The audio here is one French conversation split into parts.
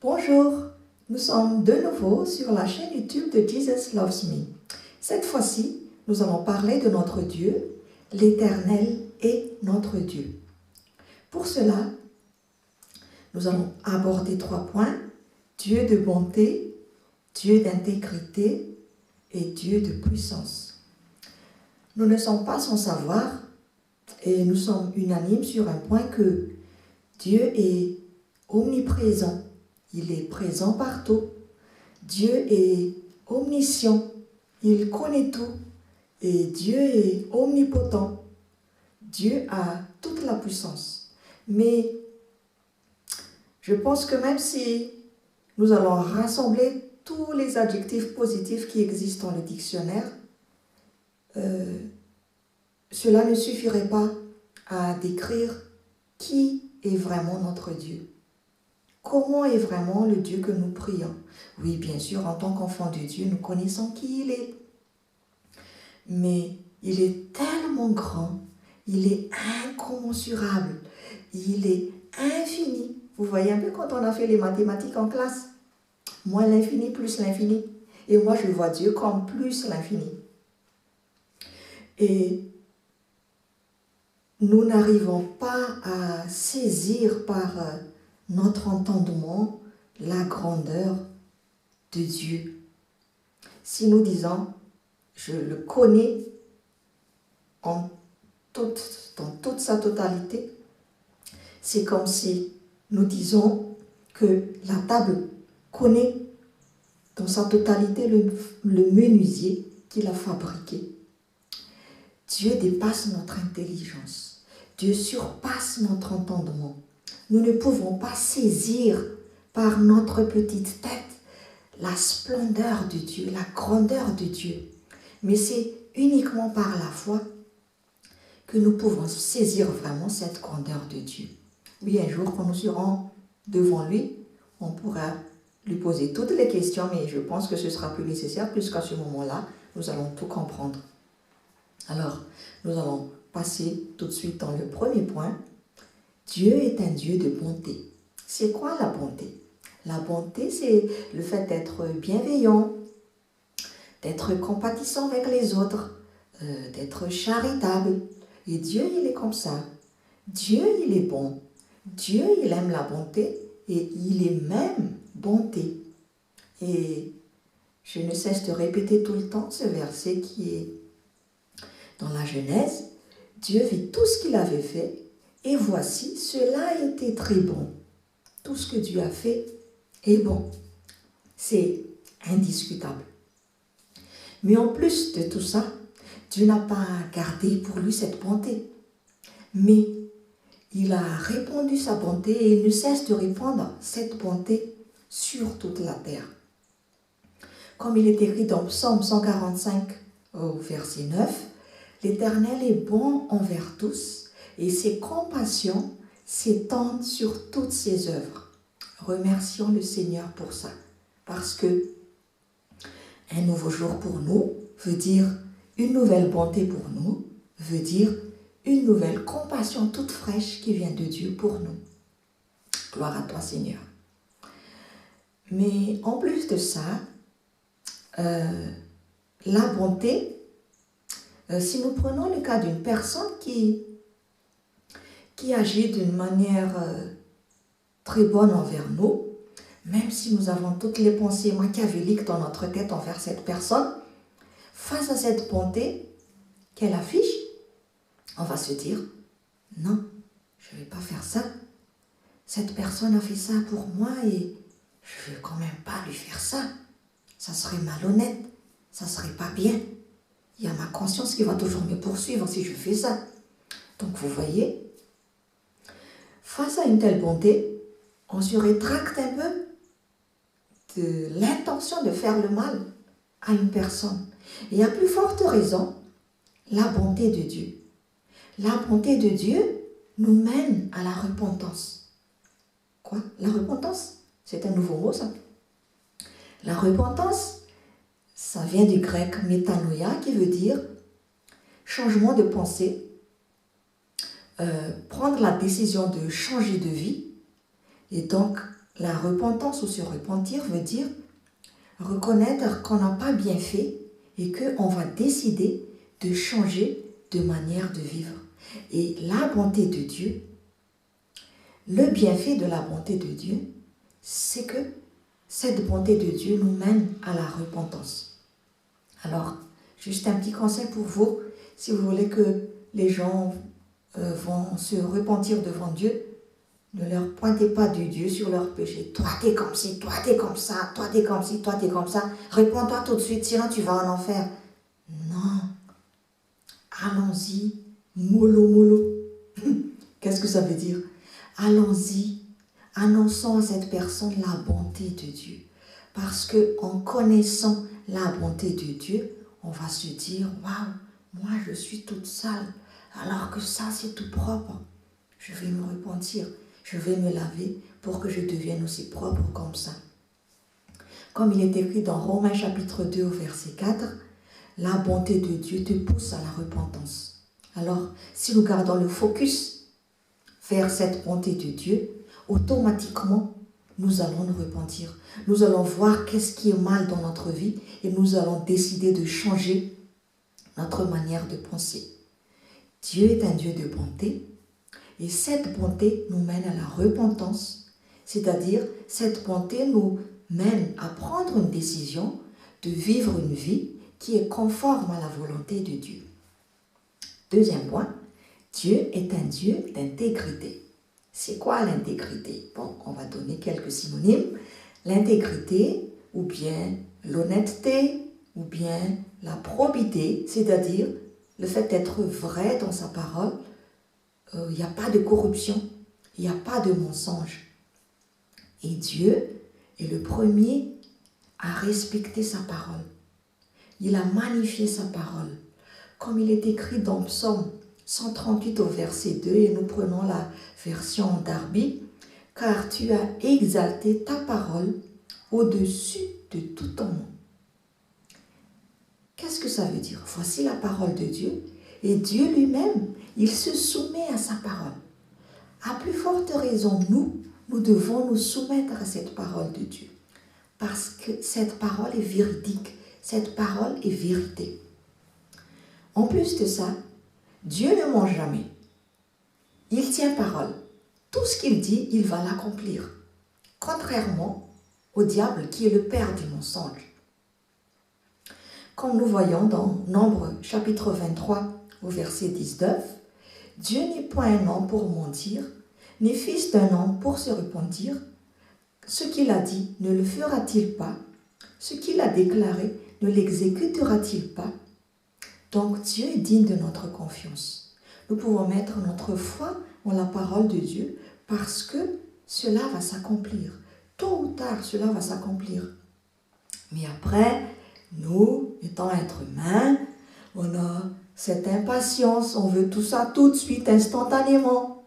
Bonjour, nous sommes de nouveau sur la chaîne YouTube de Jesus Loves Me. Cette fois-ci, nous allons parler de notre Dieu, l'Éternel est notre Dieu. Pour cela, nous allons aborder 3 points, Dieu de bonté, Dieu d'intégrité et Dieu de puissance. Nous ne sommes pas sans savoir et nous sommes unanimes sur un point que Dieu est omniprésent. Il est présent partout. Dieu est omniscient. Il connaît tout. Et Dieu est omnipotent. Dieu a toute la puissance. Mais je pense que même si nous allons rassembler tous les adjectifs positifs qui existent dans le dictionnaire, cela ne suffirait pas à décrire qui est vraiment notre Dieu. Comment est vraiment le Dieu que nous prions? Oui, bien sûr, en tant qu'enfant de Dieu, nous connaissons qui il est. Mais il est tellement grand, il est incommensurable, il est infini. Vous voyez un peu quand on a fait les mathématiques en classe? Moins l'infini plus l'infini. Et moi, je vois Dieu comme plus l'infini. Et nous n'arrivons pas à saisir par notre entendement la grandeur de Dieu. Si nous disons, je le connais dans toute sa totalité, c'est comme si nous disons que la table connaît dans sa totalité le menuisier qui l'a fabriqué. Dieu dépasse notre intelligence. Dieu surpasse notre entendement. Nous ne pouvons pas saisir par notre petite tête la splendeur de Dieu, la grandeur de Dieu. Mais c'est uniquement par la foi que nous pouvons saisir vraiment cette grandeur de Dieu. Oui, un jour, quand nous serons devant lui, on pourra lui poser toutes les questions, mais je pense que ce sera plus nécessaire, puisqu'à ce moment-là, nous allons tout comprendre. Alors, nous allons passer tout de suite dans le premier point. Dieu est un Dieu de bonté. C'est quoi la bonté? La bonté, c'est le fait d'être bienveillant, d'être compatissant avec les autres, d'être charitable. Et Dieu, il est comme ça. Dieu, il est bon. Dieu, il aime la bonté et il est même bonté. Et je ne cesse de répéter tout le temps ce verset qui est dans la Genèse. Dieu vit tout ce qu'il avait fait et voici, cela était très bon. Tout ce que Dieu a fait est bon. C'est indiscutable. Mais en plus de tout ça, Dieu n'a pas gardé pour lui cette bonté. Mais il a répandu sa bonté et il ne cesse de répandre cette bonté sur toute la terre. Comme il est écrit dans Psaume 145 au verset 9, « L'Éternel est bon envers tous et ses compassions s'étendent sur toutes ses œuvres. » Remercions le Seigneur pour ça, parce que un nouveau jour pour nous veut dire une nouvelle bonté pour nous, veut dire une nouvelle compassion toute fraîche qui vient de Dieu pour nous. Gloire à toi, Seigneur. Mais en plus de ça, la bonté, si nous prenons le cas d'une personne qui agit d'une manière très bonne envers nous, même si nous avons toutes les pensées machiavéliques dans notre tête envers cette personne, face à cette bonté qu'elle affiche, on va se dire, non, je ne vais pas faire ça. Cette personne a fait ça pour moi et je ne vais quand même pas lui faire ça. Ça serait malhonnête, ça ne serait pas bien. Il y a ma conscience qui va toujours me poursuivre si je fais ça. Donc vous voyez, face à une telle bonté, on se rétracte un peu de l'intention de faire le mal à une personne. Et à plus forte raison, la bonté de Dieu. La bonté de Dieu nous mène à la repentance. Quoi? La repentance? C'est un nouveau mot, ça. La repentance, ça vient du grec métanoïa, qui veut dire changement de pensée, prendre la décision de changer de vie. Et donc, La repentance ou se repentir veut dire reconnaître qu'on n'a pas bien fait et qu'on va décider de changer de manière de vivre. Et la bonté de Dieu, le bienfait de la bonté de Dieu, c'est que cette bonté de Dieu nous mène à la repentance. Alors, juste un petit conseil pour vous, si vous voulez que les gens vont se repentir devant Dieu, ne leur pointez pas du Dieu sur leur péché. Toi, t'es comme ci, toi, t'es comme ça, toi, t'es comme ci, toi, t'es comme ça. Réponds-toi tout de suite, sinon tu vas en enfer. Non. Allons-y, mollo, mollo. Qu'est-ce que ça veut dire? Allons-y, annonçons à cette personne la bonté de Dieu. Parce qu'en connaissant la bonté de Dieu, on va se dire, waouh, moi je suis toute sale, alors que ça c'est tout propre. Je vais me repentir, je vais me laver pour que je devienne aussi propre comme ça. Comme il est écrit dans Romains chapitre 2 au verset 4, la bonté de Dieu te pousse à la repentance. Alors, si nous gardons le focus vers cette bonté de Dieu, automatiquement, nous allons nous repentir. Nous allons voir qu'est-ce qui est mal dans notre vie et nous allons décider de changer notre manière de penser. Dieu est un Dieu de bonté et cette bonté nous mène à la repentance, c'est-à-dire cette bonté nous mène à prendre une décision de vivre une vie qui est conforme à la volonté de Dieu. Deuxième point, Dieu est un Dieu d'intégrité. C'est quoi l'intégrité? Bon, on va donner quelques synonymes. L'intégrité, ou bien l'honnêteté, ou bien la probité, c'est-à-dire le fait d'être vrai dans sa parole. Il n'y a pas de corruption, il n'y a pas de mensonge. Et Dieu est le premier à respecter sa parole. Il a magnifié sa parole. Comme il est écrit dans Psaume 138 au verset 2, et nous prenons la version Darby, « Car tu as exalté ta parole au-dessus de tout ton nom. » Qu'est-ce que ça veut dire? Voici la parole de Dieu, et Dieu lui-même, il se soumet à sa parole. À plus forte raison, nous devons nous soumettre à cette parole de Dieu, parce que cette parole est véridique, cette parole est vérité. En plus de ça, Dieu ne ment jamais. Il tient parole. Tout ce qu'il dit, il va l'accomplir. Contrairement au diable qui est le père du mensonge. Comme nous voyons dans Nombre chapitre 23 au verset 19, Dieu n'est point un homme pour mentir, ni fils d'un homme pour se repentir. Ce qu'il a dit, ne le fera-t-il pas? Ce qu'il a déclaré, ne l'exécutera-t-il pas? Donc Dieu est digne de notre confiance. Nous pouvons mettre notre foi en la parole de Dieu parce que cela va s'accomplir. Tôt ou tard, cela va s'accomplir. Mais après, nous, étant êtres humains, on a cette impatience, on veut tout ça tout de suite, instantanément.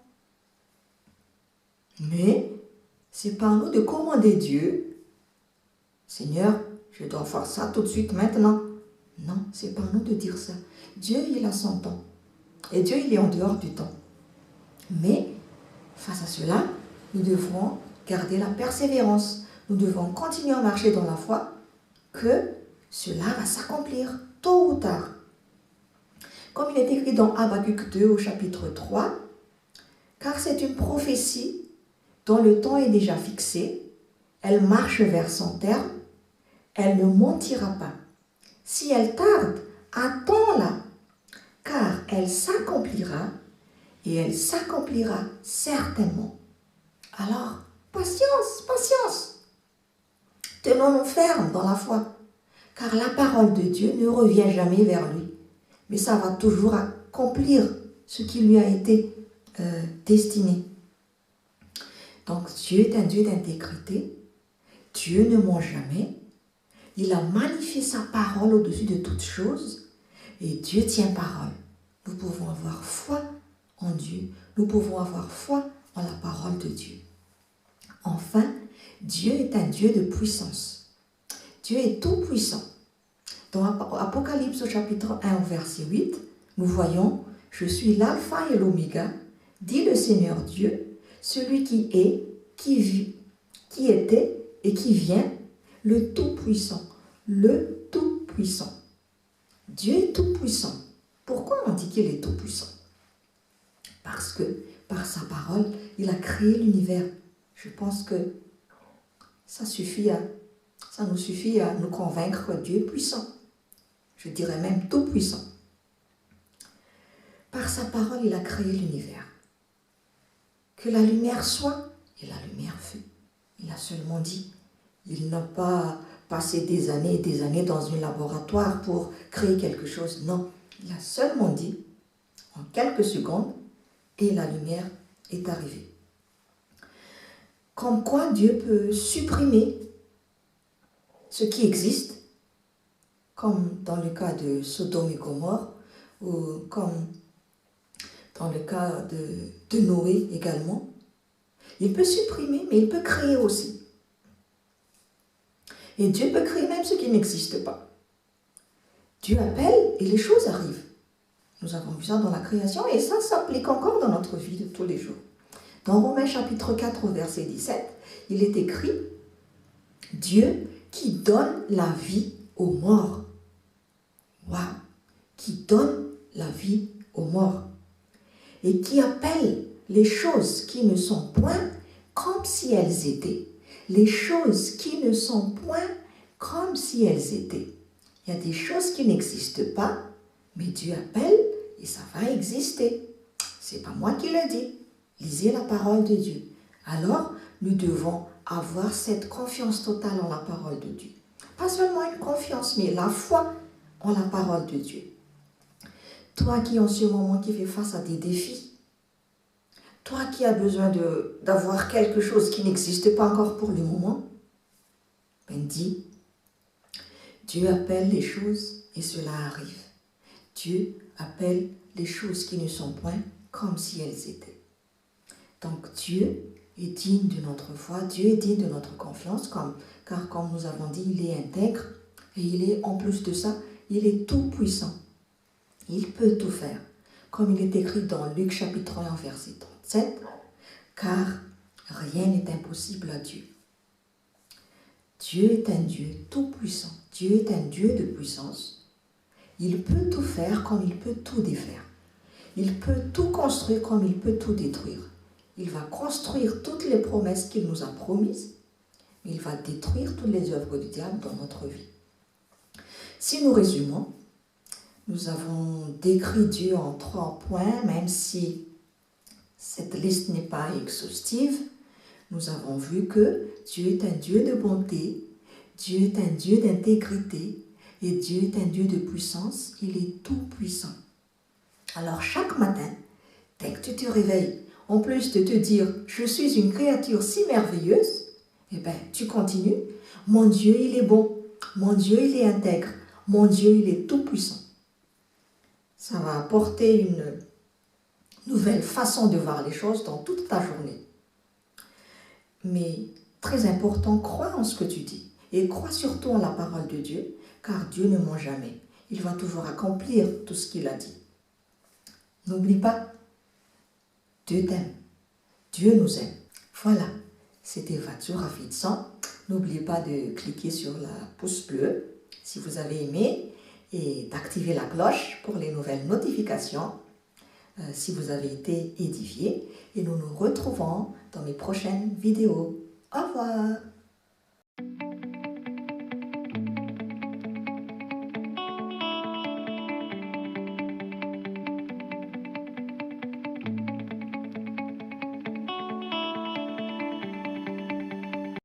Mais c'est par nous de commander Dieu. Seigneur, je dois faire ça tout de suite maintenant. Non, c'est par nous de dire ça. Dieu, il a son temps. Et Dieu, il est en dehors du temps. Mais, face à cela, nous devrons garder la persévérance. Nous devons continuer à marcher dans la foi que cela va s'accomplir tôt ou tard. Comme il est écrit dans Habakkuk 2 au chapitre 3, car c'est une prophétie dont le temps est déjà fixé, elle marche vers son terme, elle ne mentira pas. Si elle tarde, attends-la, car elle s'accomplira et elle s'accomplira certainement. Alors, patience, patience. Tenons-nous fermes dans la foi, car la parole de Dieu ne revient jamais vers lui, mais ça va toujours accomplir ce qui lui a été destiné. Donc Dieu est un Dieu d'intégrité, Dieu ne ment jamais, il a magnifié sa parole au-dessus de toutes choses et Dieu tient parole. Nous pouvons avoir foi en Dieu, nous pouvons avoir foi en la parole de Dieu. Enfin, Dieu est un Dieu de puissance. Dieu est tout puissant. Dans Apocalypse au chapitre 1 au verset 8, nous voyons « Je suis l'alpha et l'oméga, dit le Seigneur Dieu, celui qui est, qui vit, qui était et qui vient, le Tout-Puissant. Le Tout-Puissant. Dieu est Tout-Puissant. Pourquoi on dit qu'il est Tout-Puissant? Parce que par sa parole, il a créé l'univers. Je pense que ça nous suffit à nous convaincre que Dieu est puissant. Je dirais même Tout-Puissant. Par sa parole, il a créé l'univers. Que la lumière soit, et la lumière fut. Il a seulement dit. Il n'a pas passé des années et des années dans un laboratoire pour créer quelque chose. Non, il a seulement dit, en quelques secondes, et la lumière est arrivée. Comme quoi Dieu peut supprimer ce qui existe, comme dans le cas de Sodome et Gomorrhe, ou comme dans le cas de Noé également. Il peut supprimer, mais il peut créer aussi. Et Dieu peut créer même ce qui n'existe pas. Dieu appelle et les choses arrivent. Nous avons vu ça dans la création et ça s'applique encore dans notre vie de tous les jours. Dans Romains chapitre 4, verset 17, il est écrit « Dieu qui donne la vie aux morts. » Waouh! Qui donne la vie aux morts. Et qui appelle les choses qui ne sont point comme si elles étaient. Les choses qui ne sont point comme si elles étaient. Il y a des choses qui n'existent pas, mais Dieu appelle et ça va exister. C'est pas moi qui le dis. Lisez la parole de Dieu. Alors, nous devons avoir cette confiance totale en la parole de Dieu. Pas seulement une confiance, mais la foi en la parole de Dieu. Toi qui en ce moment qui fais face à des défis, toi qui as besoin d'avoir quelque chose qui n'existe pas encore pour le moment, ben dis, Dieu appelle les choses et cela arrive. Dieu appelle les choses qui ne sont point comme si elles étaient. Donc Dieu est digne de notre foi, Dieu est digne de notre confiance, car comme nous avons dit, il est intègre et il est, en plus de ça, il est tout puissant. Il peut tout faire. Comme il est écrit dans Luc chapitre 1, verset 37, car rien n'est impossible à Dieu. Dieu est un Dieu tout puissant. Dieu est un Dieu de puissance. Il peut tout faire comme il peut tout défaire. Il peut tout construire comme il peut tout détruire. Il va construire toutes les promesses qu'il nous a promises, mais il va détruire toutes les œuvres du diable dans notre vie. Si nous résumons, nous avons décrit Dieu en 3 points, même si cette liste n'est pas exhaustive. Nous avons vu que Dieu est un Dieu de bonté, Dieu est un Dieu d'intégrité et Dieu est un Dieu de puissance. Il est tout puissant. Alors chaque matin, dès que tu te réveilles, en plus de te dire « Je suis une créature si merveilleuse », eh bien, tu continues. Mon Dieu, il est bon. Mon Dieu, il est intègre. Mon Dieu, il est tout puissant. Ça va apporter une nouvelle façon de voir les choses dans toute ta journée. Mais très important, crois en ce que tu dis et crois surtout en la parole de Dieu, car Dieu ne ment jamais. Il va toujours accomplir tout ce qu'il a dit. N'oublie pas, Dieu t'aime. Dieu nous aime. Voilà, c'était Voiture à vie de sang. N'oubliez pas de cliquer sur la pouce bleu si vous avez aimé et d'activer la cloche pour les nouvelles notifications si vous avez été édifié. Et nous nous retrouvons dans mes prochaines vidéos. Au revoir!